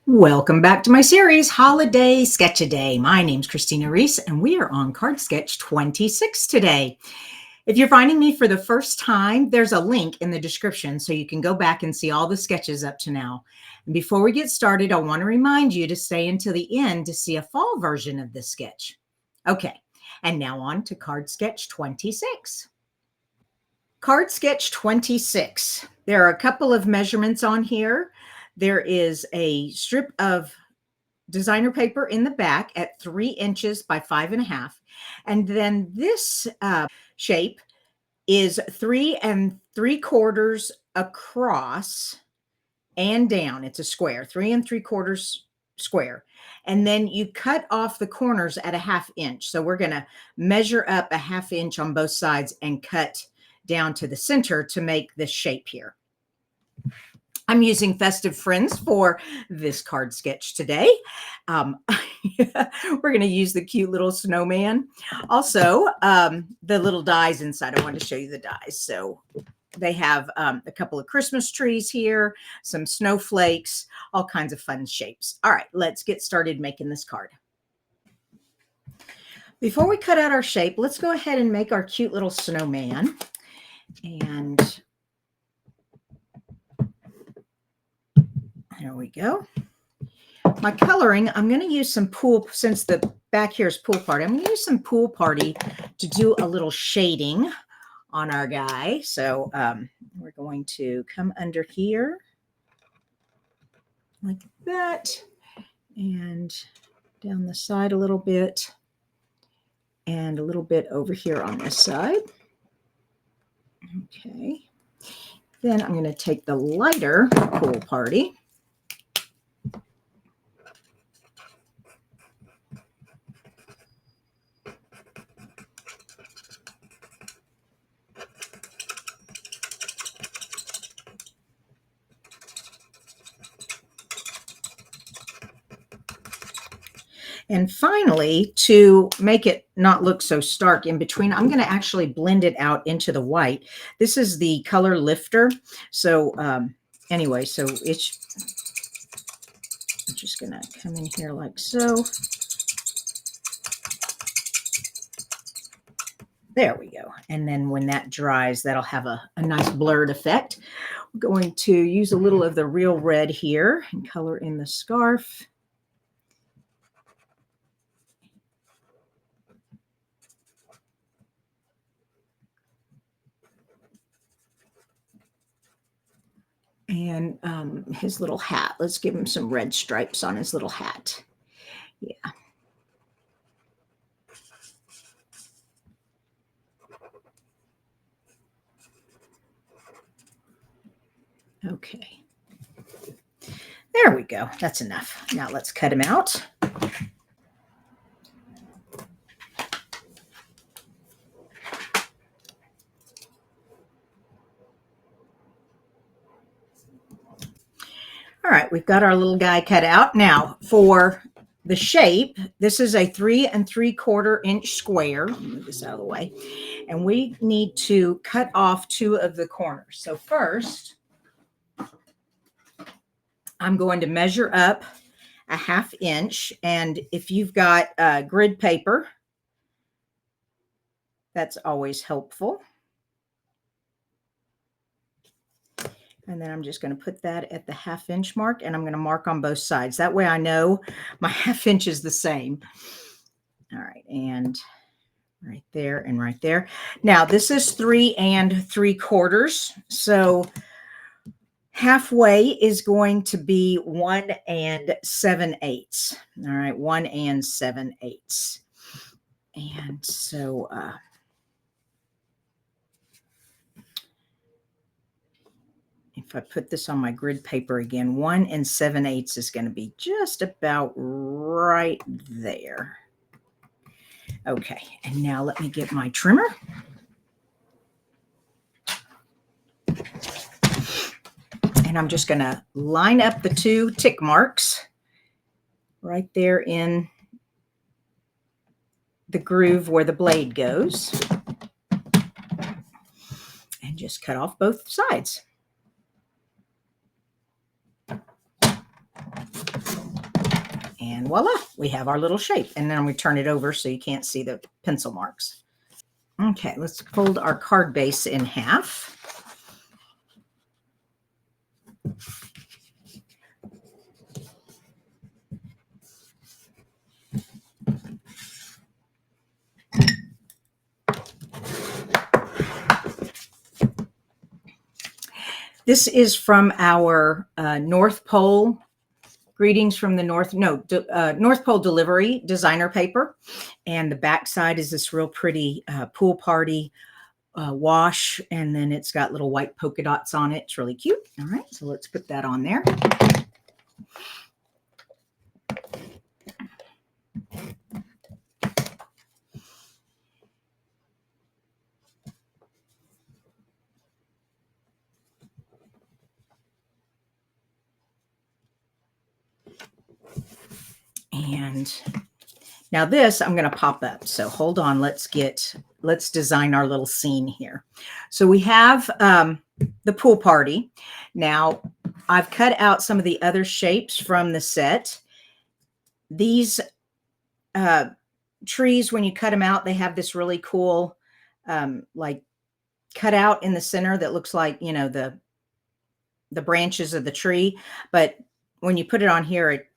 Welcome back to my series, Holiday Sketch-A-Day. My name's Kristina Reese, and we are on Card Sketch 26 today. If you're finding me for the first time, there's a link in the description so you can go back and see all the sketches up to now. And before we get started, I want to remind you to stay until the end to see a fall version of this sketch. Okay, and now on to Card Sketch 26. Card Sketch 26. There are a couple of measurements on here. There is a strip of designer paper in the back at 3 inches by 5.5. And then this shape is 3 3/4 across and down. It's a square, 3 3/4 square. And then you cut off the corners at 1/2 inch. So we're going to measure up 1/2 inch on both sides and cut down to the center to make this shape here. I'm using Festive Friends for this card sketch today. We're going to use the cute little snowman. Also, the little dies inside. I wanted to show you the dies. So they have a couple of Christmas trees here, some snowflakes, all kinds of fun shapes. All right, let's get started making this card. Before we cut out our shape, let's go ahead and make our cute little snowman. And there we go. My coloring, I'm going to use some pool, since the back here is Pool Party, I'm going to use some Pool Party to do a little shading on our guy. So we're going to come under here like that and down the side a little bit and a little bit over here on this side. Okay. Then I'm going to take the lighter Pool Party. And finally, to make it not look so stark in between, I'm going to actually blend it out into the white. This is the color lifter. So anyway, so it's just going to come in here like so. There we go. And then when that dries, that'll have a nice blurred effect. We're going to use a little of the real red here and color in the scarf. And his little hat. Let's give him some red stripes on his little hat. Yeah. Okay. There we go. That's enough. Now let's cut him out. All right, we've got our little guy cut out. Now for the shape, this is a 3 3/4 inch square. Let me move this out of the way. And we need to cut off 2 of the corners. So first, I'm going to measure up 1/2 inch. And if you've got grid paper, that's always helpful. And then I'm just going to put that at the 1/2 inch mark, and I'm going to mark on both sides. That way I know my 1/2 inch is the same. All right, and right there and right there. Now this is 3 3/4. So halfway is going to be 1 7/8. All right, 1 7/8. And so if I put this on my grid paper again, 1 7/8 is going to be just about right there. Okay, and now let me get my trimmer. And I'm just going to line up the 2 tick marks right there in the groove where the blade goes. And just cut off both sides. And voila, we have our little shape. And then we turn it over so you can't see the pencil marks. Okay, let's fold our card base in half. This is from our North Pole Greetings from the North Pole Delivery designer paper. And the back side is this real pretty pool party wash. And then it's got little white polka dots on it. It's really cute. All right, so let's put that on there. And now this I'm going to pop up. So hold on, let's design our little scene here. So we have the pool party. Now I've cut out some of the other shapes from the set. These trees, when you cut them out, they have this really cool like cut out in the center that looks like, you know, the branches of the tree. But when you put it on here,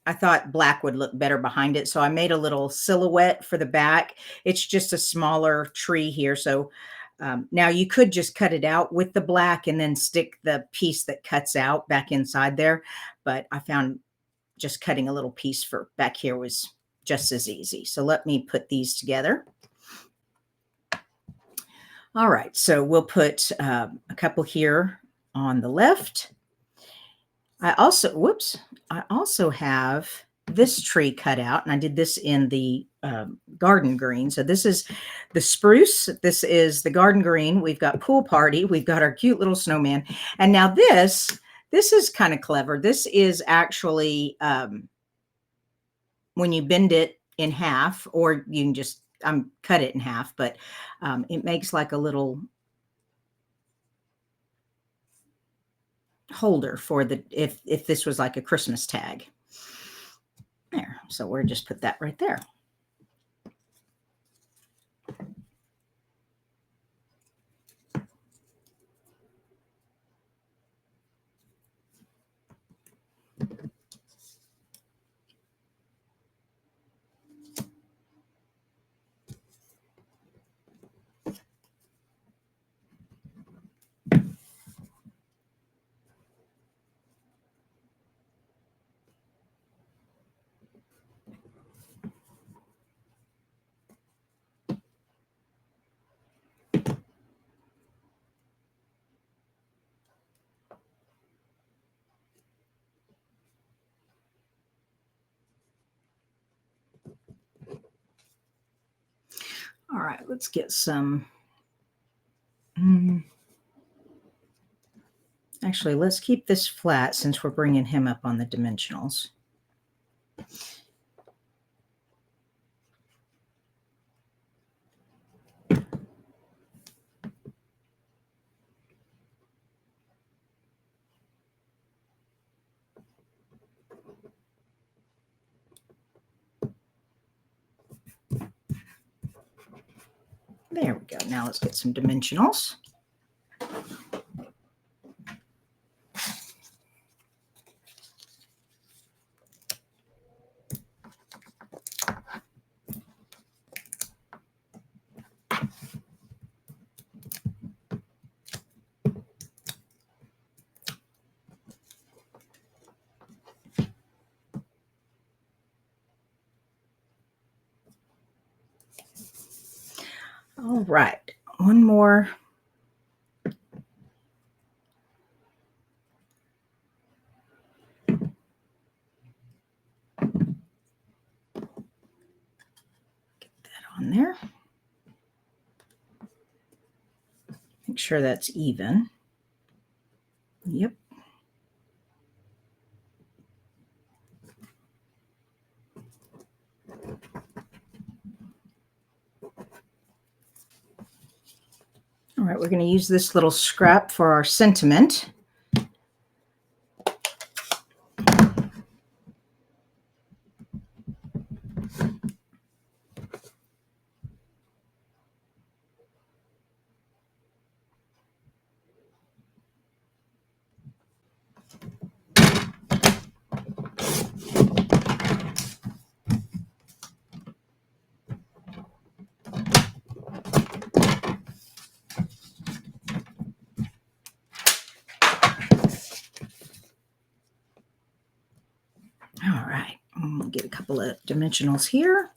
I thought black would look better behind it. So I made a little silhouette for the back. It's just a smaller tree here. So now you could just cut it out with the black and then stick the piece that cuts out back inside there. But I found just cutting a little piece for back here was just as easy. So let me put these together. All right, so we'll put a couple here on the left. I also have this tree cut out, and I did this in the garden green. So this is the spruce. This is the garden green. We've got pool party. We've got our cute little snowman. And now this is kind of clever. This is actually when you bend it in half, or you can just cut it in half, but it makes like a little holder for the if this was like a Christmas tag. There. So we'll just put that right there. All right, let's get some. Actually, let's keep this flat since we're bringing him up on the dimensionals. There we go. Now let's get some dimensionals. All right, one more. Get that on there. Make sure that's even. Yep. All right, we're going to use this little scrap for our sentiment. couple of dimensionals here.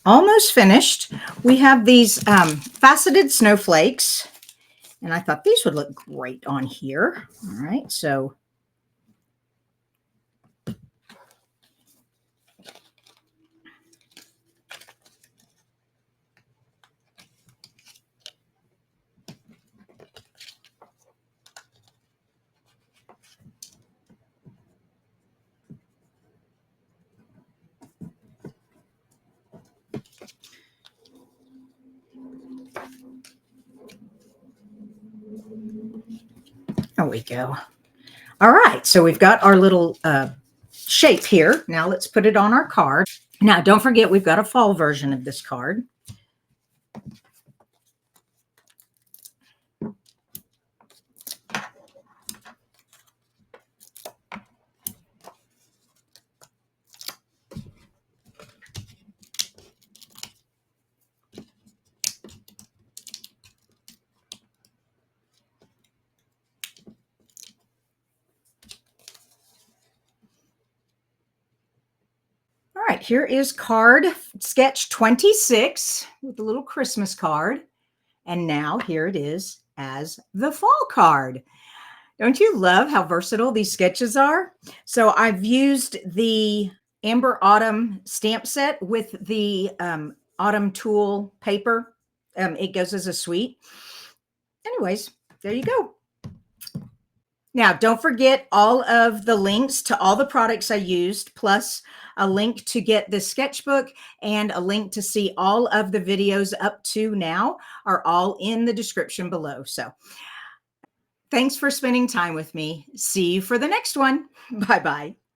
Almost finished. We have these faceted snowflakes, and I thought these would look great on here. All right, so there we go. All right, so we've got our little shape here. Now let's put it on our card. Now, don't forget, we've got a fall version of this card. All right, here is card sketch 26 with a little Christmas card. And now here it is as the fall card. Don't you love how versatile these sketches are? So I've used the Amber Autumn stamp set with the Autumn Tool paper. It goes as a suite. Anyways, there you go. Now, don't forget all of the links to all the products I used, plus a link to get the sketchbook and a link to see all of the videos up to now are all in the description below. So thanks for spending time with me. See you for the next one. Bye-bye.